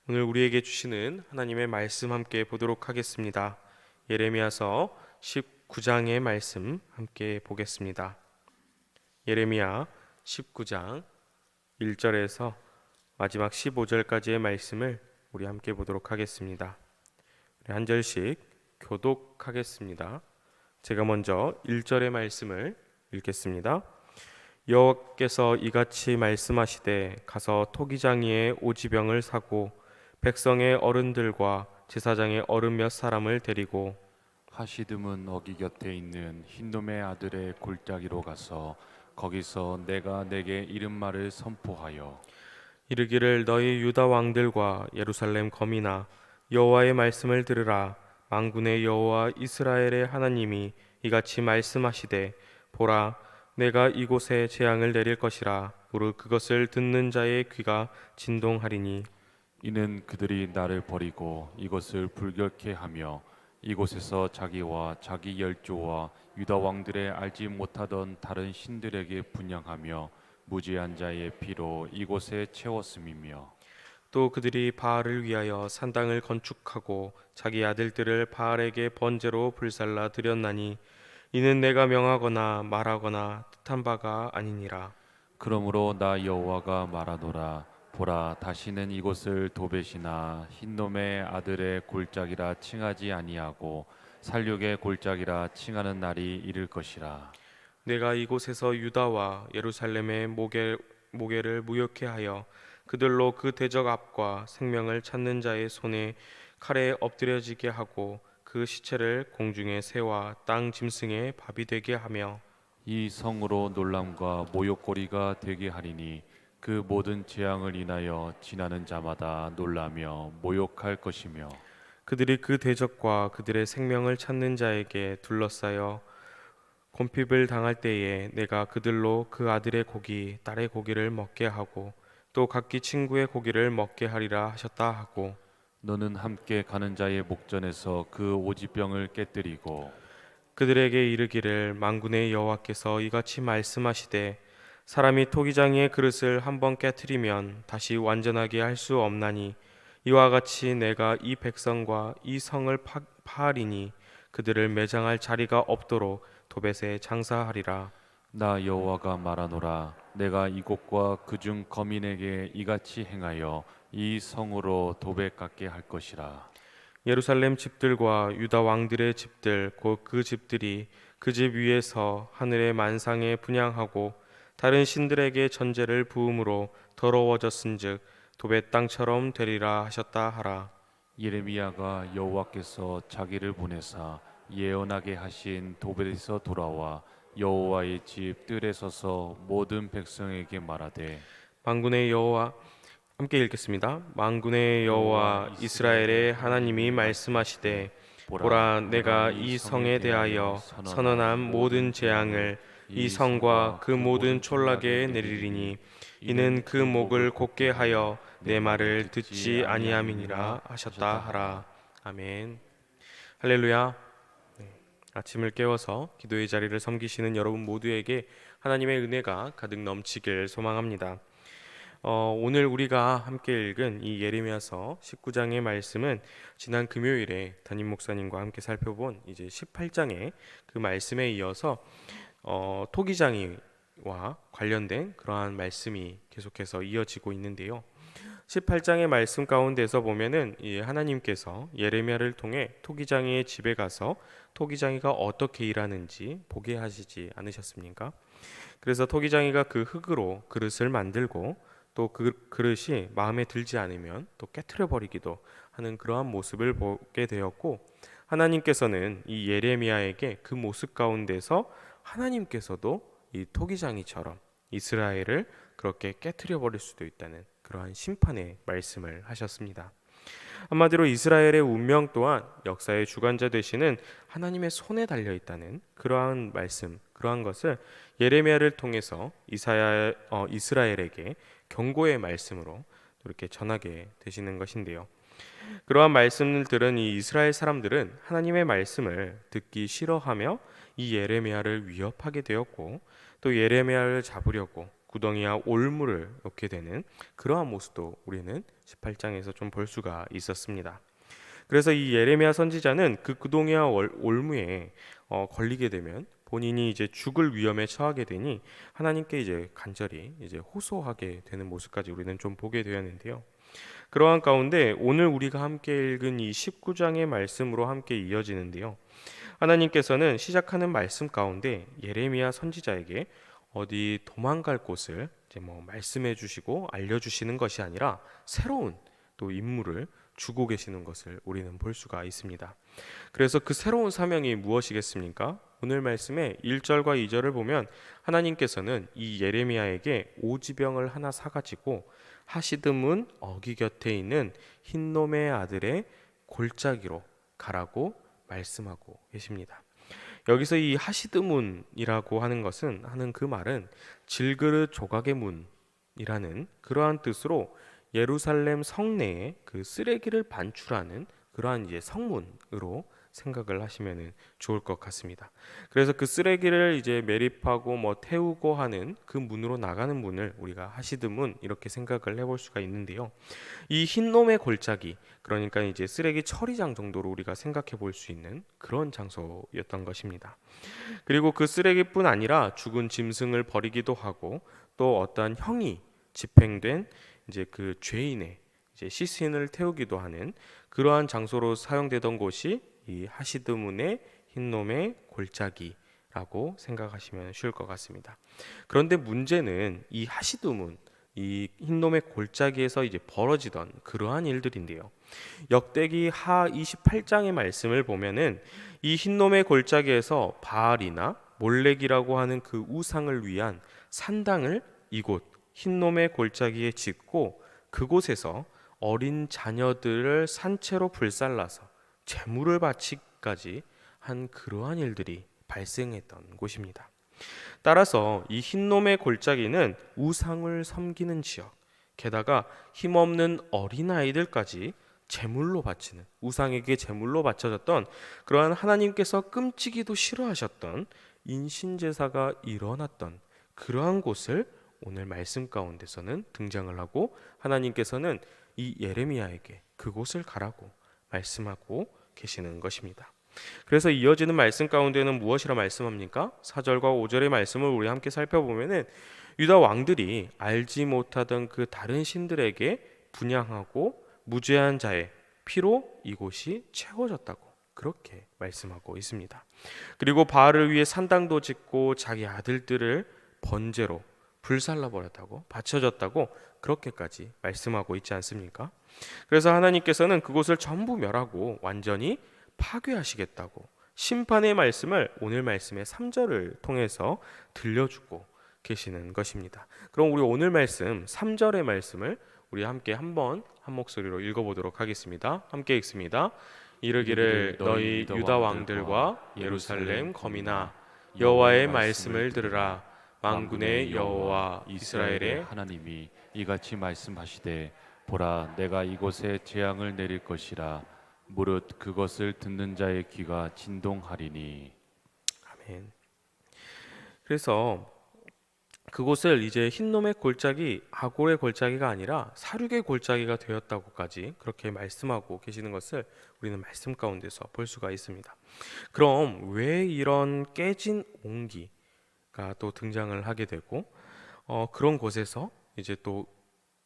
오늘 우리에게 주시는 하나님의 말씀 함께 보도록 하겠습니다. 예레미야서 19장의 말씀 함께 보겠습니다. 예레미야 19장 1절에서 마지막 15절까지의 말씀을 우리 함께 보도록 하겠습니다. 우리 한 절씩 교독하겠습니다. 제가 먼저 1절의 말씀을 읽겠습니다. 여호와께서 이같이 말씀하시되 가서 토기장이의 오지병을 사고 백성의 어른들과 제사장의 어른 몇 사람을 데리고 하시듬은 어기 곁에 있는 흰놈의 아들의 골짜기로 가서 거기서 내가 내게 이른 말을 선포하여 이르기를 너희 유다 왕들과 예루살렘 거민아 여호와의 말씀을 들으라. 만군의 여호와 이스라엘의 하나님이 이같이 말씀하시되 보라 내가 이곳에 재앙을 내릴 것이라. 무릇 그것을 듣는 자의 귀가 진동하리니 이는 그들이 나를 버리고 이것을 불결케 하며 이곳에서 자기와 자기 열조와 유다 왕들의 알지 못하던 다른 신들에게 분향하며 무지한 자의 피로 이곳에 채웠음이며 또 그들이 바알을 위하여 산당을 건축하고 자기 아들들을 바알에게 번제로 불살라 드렸나니 이는 내가 명하거나 말하거나 뜻한 바가 아니니라. 그러므로 나 여호와가 말하노라 보라 다시는 이곳을 도벳이나 흰놈의 아들의 골짜기라 칭하지 아니하고 살육의 골짜기라 칭하는 날이 이를 것이라. 내가 이곳에서 유다와 예루살렘의 모계를 무효케 하여 그들로 그 대적 앞과 생명을 찾는 자의 손에 칼에 엎드려지게 하고 그 시체를 공중의 새와 땅 짐승의 밥이 되게 하며 이 성으로 놀람과 모욕거리가 되게 하리니 그 모든 재앙을 인하여 지나는 자마다 놀라며 모욕할 것이며 그들이 그 대적과 그들의 생명을 찾는 자에게 둘러싸여 곤핍을 당할 때에 내가 그들로 그 아들의 고기 딸의 고기를 먹게 하고 또 각기 친구의 고기를 먹게 하리라 하셨다 하고 너는 함께 가는 자의 목전에서 그 오지병을 깨뜨리고 그들에게 이르기를 만군의 여호와께서 이같이 말씀하시되 사람이 토기장이의 그릇을 한번 깨뜨리면 다시 완전하게 할 수 없나니 이와 같이 내가 이 백성과 이 성을 파하리니 그들을 매장할 자리가 없도록 도벳에 장사하리라. 나 여호와가 말하노라 내가 이곳과 그중 거민에게 이같이 행하여 이 성으로 도백 갖게 할 것이라. 예루살렘 집들과 유다 왕들의 집들 곧 그 집들이 그 집 위에서 하늘의 만상에 분향하고 다른 신들에게 전제를 부음으로 더러워졌은즉 도벳 땅처럼 되리라 하셨다 하라. 예레미야가 여호와께서 자기를 보내사 예언하게 하신 도벳에서 돌아와 여호와의 집 뜰에 서서 모든 백성에게 말하되 만군의 여호와 함께 읽겠습니다. 만군의 여호와 이스라엘의 하나님이 말씀하시되 보라 내가 이 성에 대하여 선언한 모든 재앙을 이 성과 그 모든 촌락에 내리리니 이는 그 목을 곧게 하여 내 말을 듣지 아니함이니라 하셨다 하라. 아멘. 할렐루야. 아침을 깨워서 기도의 자리를 섬기시는 여러분 모두에게 하나님의 은혜가 가득 넘치길 소망합니다. 오늘 우리가 함께 읽은 이 예레미야서 19장의 말씀은 지난 금요일에 담임 목사님과 함께 살펴본 이제 18장의 그 말씀에 이어서 토기장이와 관련된 그러한 말씀이 계속해서 이어지고 있는데요. 18장의 말씀 가운데서 보면은 이 하나님께서 예레미야를 통해 토기장이의 집에 가서 토기장이가 어떻게 일하는지 보게 하시지 않으셨습니까? 그래서 토기장이가 그 흙으로 그릇을 만들고 또 그 그릇이 마음에 들지 않으면 또 깨트려 버리기도 하는 그러한 모습을 보게 되었고 하나님께서는 이 예레미야에게 그 모습 가운데서 하나님께서도 이 토기장이처럼 이스라엘을 그렇게 깨트려 버릴 수도 있다는 그러한 심판의 말씀을 하셨습니다. 한마디로 이스라엘의 운명 또한 역사의 주관자 되시는 하나님의 손에 달려 있다는 그러한 말씀, 그러한 것을 예레미야를 통해서 이스라엘에게 경고의 말씀으로 이렇게 전하게 되시는 것인데요. 그러한 말씀을 들은 이 이스라엘 사람들은 하나님의 말씀을 듣기 싫어하며 이 예레미야를 위협하게 되었고 또 예레미야를 잡으려고 구덩이와 올무를 놓게 되는 그러한 모습도 우리는 18장에서 좀 볼 수가 있었습니다. 그래서 이 예레미야 선지자는 그 그동이와 올무에 걸리게 되면 본인이 이제 죽을 위험에 처하게 되니 하나님께 이제 간절히 이제 호소하게 되는 모습까지 우리는 좀 보게 되었는데요. 그러한 가운데 오늘 우리가 함께 읽은 이 19장의 말씀으로 함께 이어지는데요. 하나님께서는 시작하는 말씀 가운데 예레미야 선지자에게 어디 도망갈 곳을 이제 말씀해 주시고 알려 주시는 것이 아니라 새로운 또 임무를 주고 계시는 것을 우리는 볼 수가 있습니다. 그래서 그 새로운 사명이 무엇이겠습니까? 오늘 말씀의 1절과 2절을 보면 하나님께서는 이 예레미야에게 오지병을 하나 사가지고 하시드문 어기 곁에 있는 흰놈의 아들의 골짜기로 가라고 말씀하고 계십니다. 여기서 이 하시드문이라고 하는 그 말은 질그릇 조각의 문이라는 그러한 뜻으로 예루살렘 성내에 그 쓰레기를 반출하는 그러한 이제 성문으로 생각을 하시면 좋을 것 같습니다. 그래서 그 쓰레기를 이제 매립하고 태우고 하는 그 문으로 나가는 문을 우리가 하시드문 이렇게 생각을 해볼 수가 있는데요. 이 흰놈의 골짜기, 그러니까 이제 쓰레기 처리장 정도로 우리가 생각해 볼 수 있는 그런 장소였던 것입니다. 그리고 그 쓰레기뿐 아니라 죽은 짐승을 버리기도 하고 또 어떠한 형이 집행된 이제 그 죄인의 이제 시신을 태우기도 하는 그러한 장소로 사용되던 곳이 이 하시드문의 흰놈의 골짜기라고 생각하시면 쉬울 것 같습니다. 그런데 문제는 이 하시드문, 이 흰놈의 골짜기에서 이제 벌어지던 그러한 일들인데요. 역대기 하 28장의 말씀을 보면은 이 흰놈의 골짜기에서 바알이나 몰렉이라고 하는 그 우상을 위한 산당을 이곳 흰놈의 골짜기에 짓고 그곳에서 어린 자녀들을 산채로 불살라서 제물을 바치기까지 한 그러한 일들이 발생했던 곳입니다. 따라서 이 흰놈의 골짜기는 우상을 섬기는 지역, 게다가 힘없는 어린아이들까지 제물로 바치는, 우상에게 제물로 바쳐졌던 그러한 하나님께서 끔찍이도 싫어하셨던 인신제사가 일어났던 그러한 곳을 오늘 말씀 가운데서는 등장을 하고 하나님께서는 이 예레미야에게 그곳을 가라고 말씀하고 계시는 것입니다. 그래서 이어지는 말씀 가운데는 무엇이라 말씀합니까? 4절과 5절의 말씀을 우리 함께 살펴보면은 유다 왕들이 알지 못하던 그 다른 신들에게 분향하고 무죄한 자의 피로 이곳이 채워졌다고 그렇게 말씀하고 있습니다. 그리고 바알을 위해 산당도 짓고 자기 아들들을 번제로 불살라 버렸다고 바쳐졌다고 그렇게까지 말씀하고 있지 않습니까? 그래서 하나님께서는 그곳을 전부 멸하고 완전히 파괴하시겠다고 심판의 말씀을 오늘 말씀의 3절을 통해서 들려주고 계시는 것입니다. 그럼 우리 오늘 말씀 3절의 말씀을 우리 함께 한번 한 목소리로 읽어보도록 하겠습니다. 함께 읽습니다. 이르기를 너희 유다 왕들과 예루살렘 거민아 여호와의 말씀을 들으라. 만군의 여호와 이스라엘의 하나님이 이같이 말씀하시되 보라 내가 이곳에 재앙을 내릴 것이라 무릇 그것을 듣는 자의 귀가 진동하리니. 아멘. 그래서 그곳을 이제 흰놈의 골짜기, 아골의 골짜기가 아니라 사륙의 골짜기가 되었다고까지 그렇게 말씀하고 계시는 것을 우리는 말씀 가운데서 볼 수가 있습니다. 그럼 왜 이런 깨진 옹기가 또 등장을 하게 되고 그런 곳에서 이제 또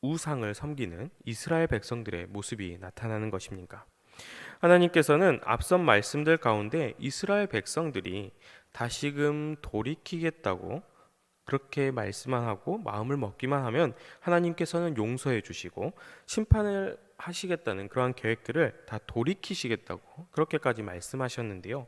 우상을 섬기는 이스라엘 백성들의 모습이 나타나는 것입니까? 하나님께서는 앞선 말씀들 가운데 이스라엘 백성들이 다시금 돌이키겠다고 그렇게 말씀만 하고 마음을 먹기만 하면 하나님께서는 용서해 주시고 심판을 하시겠다는 그러한 계획들을 다 돌이키시겠다고 그렇게까지 말씀하셨는데요.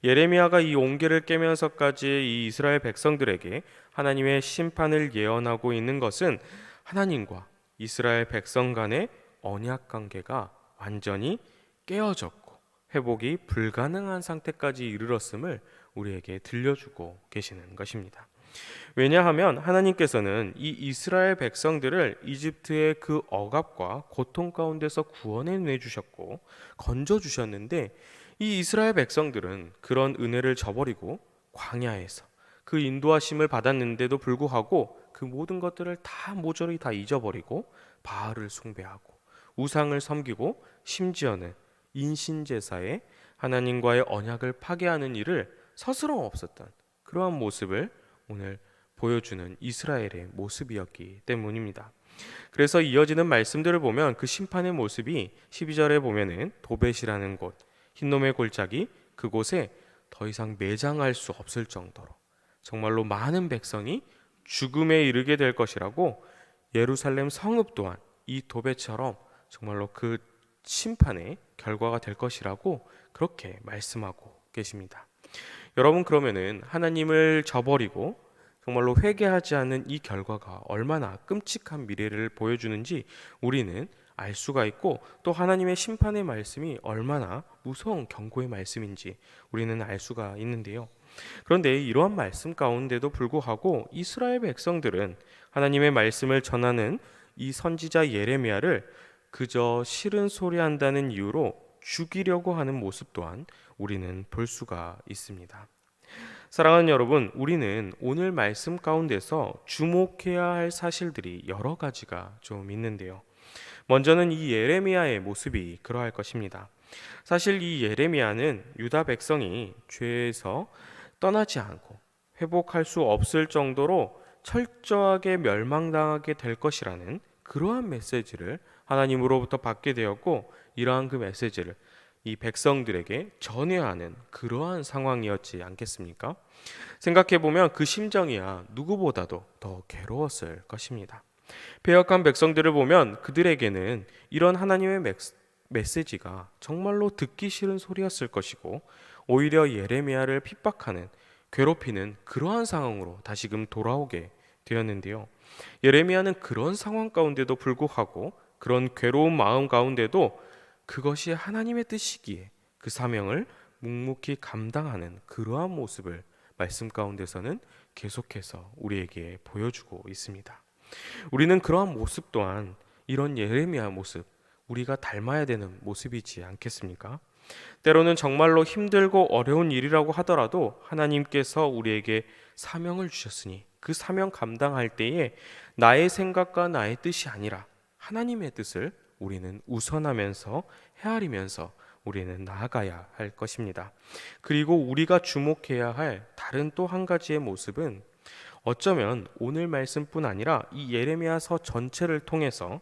예레미야가 이 옹기를 깨면서까지 이 이스라엘 백성들에게 하나님의 심판을 예언하고 있는 것은 하나님과 이스라엘 백성 간의 언약 관계가 완전히 깨어졌고 회복이 불가능한 상태까지 이르렀음을 우리에게 들려주고 계시는 것입니다. 왜냐하면 하나님께서는 이 이스라엘 백성들을 이집트의 그 억압과 고통 가운데서 구원해 주셨고 건져 주셨는데 이 이스라엘 백성들은 그런 은혜를 저버리고 광야에서 그 인도하심을 받았는데도 불구하고 그 모든 것들을 다 모조리 다 잊어버리고 바알을 숭배하고 우상을 섬기고 심지어는 인신제사에 하나님과의 언약을 파괴하는 일을 서스럼 없었던 그러한 모습을 오늘 보여주는 이스라엘의 모습이었기 때문입니다. 그래서 이어지는 말씀들을 보면 그 심판의 모습이 12절에 보면은 도벳이라는 곳, 흰놈의 골짜기 그곳에 더 이상 매장할 수 없을 정도로 정말로 많은 백성이 죽음에 이르게 될 것이라고 예루살렘 성읍 또한 이 도벳처럼 정말로 그 심판의 결과가 될 것이라고 그렇게 말씀하고 계십니다. 여러분 그러면은 하나님을 저버리고 정말로 회개하지 않는 이 결과가 얼마나 끔찍한 미래를 보여주는지 우리는 알 수가 있고 또 하나님의 심판의 말씀이 얼마나 무서운 경고의 말씀인지 우리는 알 수가 있는데요. 그런데 이러한 말씀 가운데도 불구하고 이스라엘 백성들은 하나님의 말씀을 전하는 이 선지자 예레미야를 그저 싫은 소리 한다는 이유로 죽이려고 하는 모습 또한 우리는 볼 수가 있습니다. 사랑하는 여러분, 우리는 오늘 말씀 가운데서 주목해야 할 사실들이 여러 가지가 좀 있는데요. 먼저는 이 예레미야의 모습이 그러할 것입니다. 사실 이 예레미야는 유다 백성이 죄에서 떠나지 않고 회복할 수 없을 정도로 철저하게 멸망당하게 될 것이라는 그러한 메시지를 하나님으로부터 받게 되었고 이러한 그 메시지를 이 백성들에게 전해야 하는 그러한 상황이었지 않겠습니까? 생각해보면 그 심정이야 누구보다도 더 괴로웠을 것입니다. 패역한 백성들을 보면 그들에게는 이런 하나님의 메시지가 정말로 듣기 싫은 소리였을 것이고 오히려 예레미야를 핍박하는 괴롭히는 그러한 상황으로 다시금 돌아오게 되었는데요. 예레미야는 그런 상황 가운데도 불구하고 그런 괴로운 마음 가운데도 그것이 하나님의 뜻이기에 그 사명을 묵묵히 감당하는 그러한 모습을 말씀 가운데서는 계속해서 우리에게 보여주고 있습니다. 우리는 그러한 모습 또한 이런 예레미야 모습 우리가 닮아야 되는 모습이지 않겠습니까? 때로는 정말로 힘들고 어려운 일이라고 하더라도 하나님께서 우리에게 사명을 주셨으니 그 사명 감당할 때에 나의 생각과 나의 뜻이 아니라 하나님의 뜻을 우리는 우선하면서 헤아리면서 우리는 나아가야 할 것입니다. 그리고 우리가 주목해야 할 다른 또 한 가지의 모습은 어쩌면 오늘 말씀뿐 아니라 이 예레미야서 전체를 통해서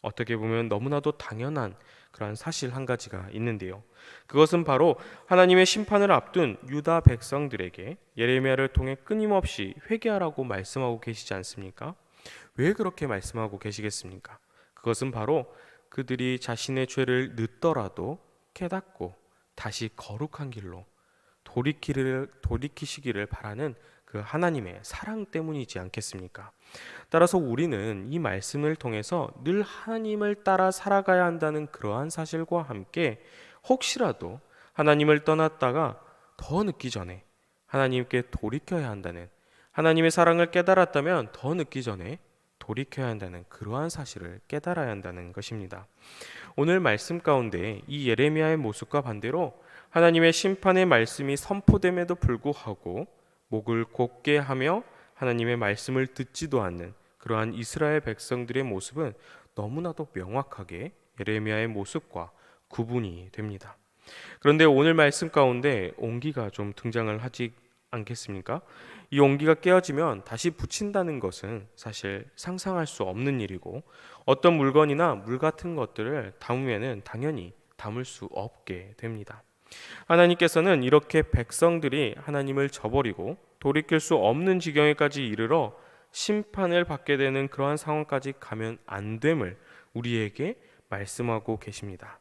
어떻게 보면 너무나도 당연한 그러한 사실 한 가지가 있는데요. 그것은 바로 하나님의 심판을 앞둔 유다 백성들에게 예레미야를 통해 끊임없이 회개하라고 말씀하고 계시지 않습니까? 왜 그렇게 말씀하고 계시겠습니까? 그것은 바로 그들이 자신의 죄를 늦더라도 깨닫고 다시 거룩한 길로 돌이키시기를 바라는 그 하나님의 사랑 때문이지 않겠습니까? 따라서 우리는 이 말씀을 통해서 늘 하나님을 따라 살아가야 한다는 그러한 사실과 함께 혹시라도 하나님을 떠났다가 더 늦기 전에 하나님께 돌이켜야 한다는 하나님의 사랑을 깨달았다면 더 늦기 전에 돌이켜야 한다는 그러한 사실을 깨달아야 한다는 것입니다. 오늘 말씀 가운데 이 예레미야의 모습과 반대로 하나님의 심판의 말씀이 선포됨에도 불구하고 목을 곧게 하며 하나님의 말씀을 듣지도 않는 그러한 이스라엘 백성들의 모습은 너무나도 명확하게 예레미야의 모습과 구분이 됩니다. 그런데 오늘 말씀 가운데 온기가 좀 등장을 하지 않겠습니까? 이 온기가 깨어지면 다시 붙인다는 것은 사실 상상할 수 없는 일이고 어떤 물건이나 물 같은 것들을 담으면은 당연히 담을 수 없게 됩니다. 하나님께서는 이렇게 백성들이 하나님을 저버리고 돌이킬 수 없는 지경에까지 이르러 심판을 받게 되는 그러한 상황까지 가면 안 됨을 우리에게 말씀하고 계십니다.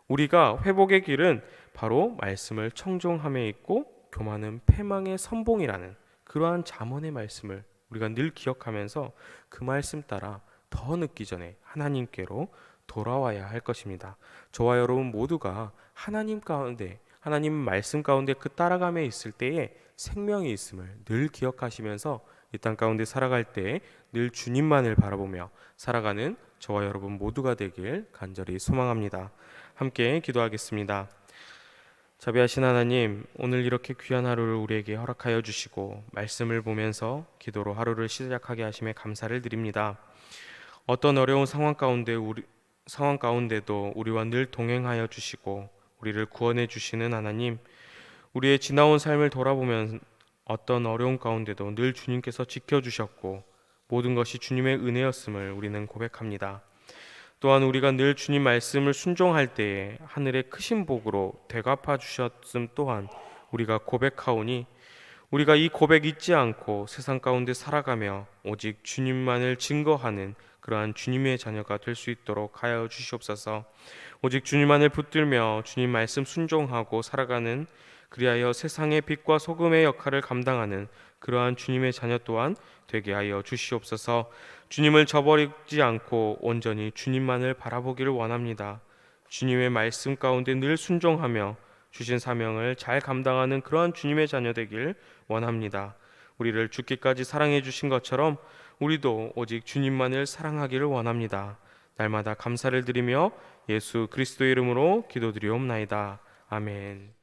우리가 회복의 길은 바로 말씀을 청종함에 있고 교만은 패망의 선봉이라는 그러한 잠언의 말씀을 우리가 늘 기억하면서 그 말씀 따라 더 늦기 전에 하나님께로 돌아와야 할 것입니다. 저와 여러분 모두가 하나님 가운데 하나님 말씀 가운데 그 따라감에 있을 때에 생명이 있음을 늘 기억하시면서 이 땅 가운데 살아갈 때 늘 주님만을 바라보며 살아가는 저와 여러분 모두가 되길 간절히 소망합니다. 함께 기도하겠습니다. 자비하신 하나님, 오늘 이렇게 귀한 하루를 우리에게 허락하여 주시고 말씀을 보면서 기도로 하루를 시작하게 하심에 감사를 드립니다. 어떤 어려운 상황 가운데 상황 가운데도 우리와 늘 동행하여 주시고 우리를 구원해 주시는 하나님, 우리의 지나온 삶을 돌아보면 어떤 어려움 가운데도 늘 주님께서 지켜주셨고 모든 것이 주님의 은혜였음을 우리는 고백합니다. 또한 우리가 늘 주님 말씀을 순종할 때에 하늘의 크신 복으로 되갚아 주셨음 또한 우리가 고백하오니, 우리가 이 고백 잊지 않고 세상 가운데 살아가며 오직 주님만을 증거하는 그러한 주님의 자녀가 될 수 있도록 하여 주시옵소서. 오직 주님만을 붙들며 주님 말씀 순종하고 살아가는, 그리하여 세상의 빛과 소금의 역할을 감당하는 그러한 주님의 자녀 또한 되게 하여 주시옵소서. 주님을 저버리지 않고 온전히 주님만을 바라보기를 원합니다. 주님의 말씀 가운데 늘 순종하며 주신 사명을 잘 감당하는 그러한 주님의 자녀 되길 원합니다. 우리를 죽기까지 사랑해 주신 것처럼 우리도 오직 주님만을 사랑하기를 원합니다. 날마다 감사를 드리며 예수 그리스도의 이름으로 기도드리옵나이다. 아멘.